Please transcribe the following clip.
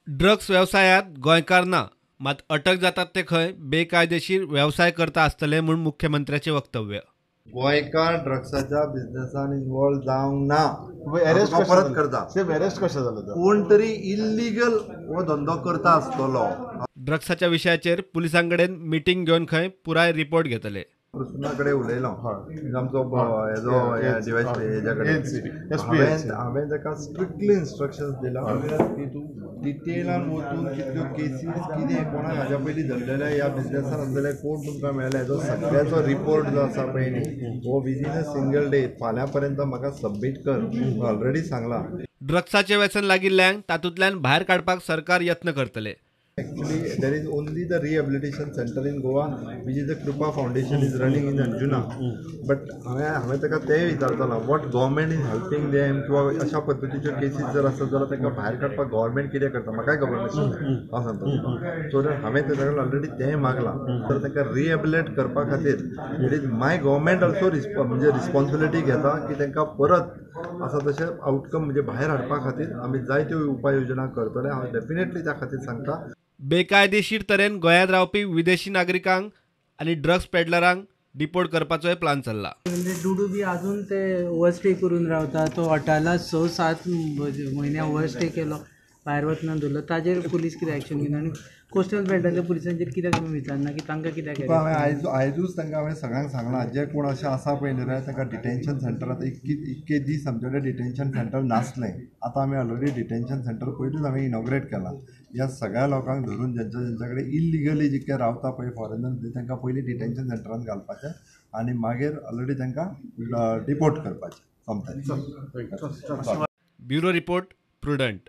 Drugs व्यवसायात गोंयकार ना, मात अटक जातात ते खंय बेकायदेशीर व्यवसाय करता आसतले म्हूण मुख्यमंत्र्याचे वक्तव्य. गोंयकार ड्रग्साच्या बिझनेसान इन्वॉल्व जावंक ना. अरेस्ट परत करता अरेस्ट कशें जालें कोण तरी इल्लिगल हो धंदो करता आसतलो. ड्रग्साच्या विशयाचेर पुलिसांकडेन मिटींग घेवन खंय पुराय रिपोर्ट घेतले. प्रसन्नाकडे उलयलो आमचो हेजो हेजे कडेन हांवें ताका स्ट्रिक्टली इन्स्ट्रक्शन्स दिला की तूं डिटेलान वचून कितल्यो केसीस कितें कोणाक हाज्या पयलीं धरलेल्या ह्या बिझनेसान आसलेले कोण तुमकां मेळ्ळे हेजो सगळ्याचो रिपोर्ट जो आसा पळय न्ही हो विदीन अ सिंगल डे फाल्यां पर्यंत म्हाका सबमीट कर ऑलरेडी सांगला. ड्रग्साचें व्यसन लागिल्ल्यांक तातूंतल्यान भायर काडपाक सरकार यत्न करतले. Actually, there is only the rehabilitation center in Goa, which is the Krupa Foundation is running in Anjuna. But हांवें ताका तेंय विचारतलो what government is helping them किंवा अशा पद्दतीच्यो केसीस जर आसत जाल्यार तांकां भायर काडपाक गव्हर्मेंट कितें करता म्हाकाय खबर नाशिल्लें हांव सांगता. सो हांवें ताचे कडेन ऑलरेडी तेंय मागलां तर तांकां रिहेबिलेट करपा खातीर it is my government also म्हणजे रिस्पॉन्सिबिलिटी घेता की तांकां परत आसा तशें आउटकम म्हणजे भायर हाडपा खातीर आमी जायत्यो उपाय योजना करतले. हांव डेफिनेटली त्या खातीर सांगता. बेकायदेशीर तरेन गोंयांत रावपी विदेशी नागरिकांक आनी ड्रग्स पेडलरांक डिपोर्ट करपाचोय प्लान चल्ला. म्हणजे डुडू बी अजून ते ओवर स्टे करून रावता. तो हॉटेलात 6-7 म्हयने ओवर स्टे केलो, भायर वचना दवरलो. ताजेर पुलीस कितें एक्शन घेना आनी कोस्टल बेल्टाच्या पुलिसांचेर कित्याक तुमी विचारना की तांकां कित्याक हांवें आयजूच तांकां हांवें सगळ्यांक सांगलां जे कोण अशें आसा पळय न्ही तांकां डिटेन्शन सेंटरांत इतके दीस आमचे कडेन डिटेन्शन सेंटर नासलें. आतां आमी ऑलरेडी डिटेन्शन सेंटर पयलींच हांवें इनॉग्रेट केलां. ह्या सगळ्या लोकांक धरून जेंच्या कडेन इल्लिगली जितके रावता पळय फॉरेनर तांकां पयलीं डिटेन्शन सेंटरांत घालपाचें आनी मागीर ऑलरेडी तांकां डिपोर्ट करपाचें. Bureau report prudent.